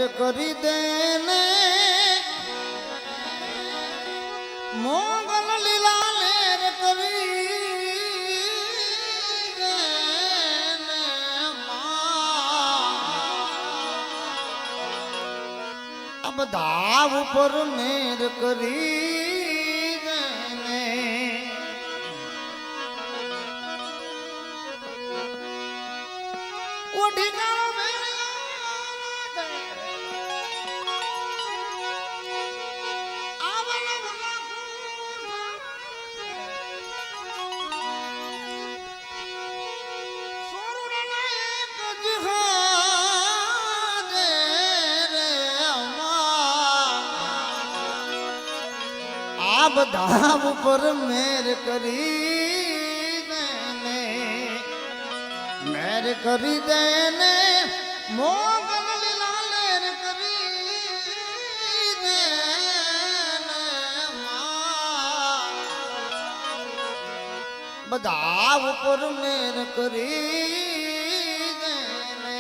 કરી દે ને મોગલ લીલા લેર કરી દે ને આ બધા ઉપર મેર કરી દે ને ઓઢી આ બધા ઉપર મેર કરી દે ને મેર કરી દે ને મોગલ લીલા લેર કરી દે ને બધા ઉપર મેર કરી દે ને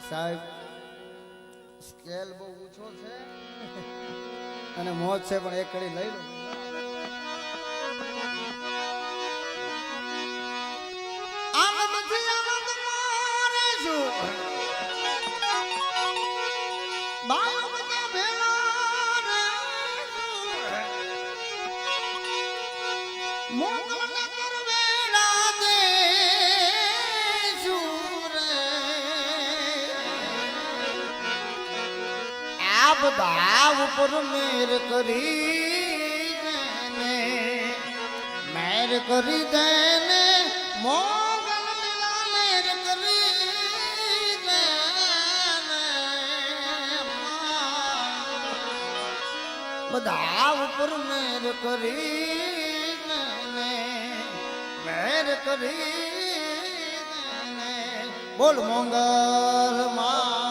સાહેબ સ્કેલ બહુ ઊંચો છે અને મોજ છે પણ એક કડી લઈ લો આનંદથી આનંદ મારે છું બાળ બધા ભેળા રે મોગલને કરવેડા દે બધા ઉપર મેર કરી દે ને મેર કરી દે ને મોગલ લીલા લેર કરી દે ને બધા ઉપર મેર કરી દે ને મેર કરી દે ને બોલ મંગલ માં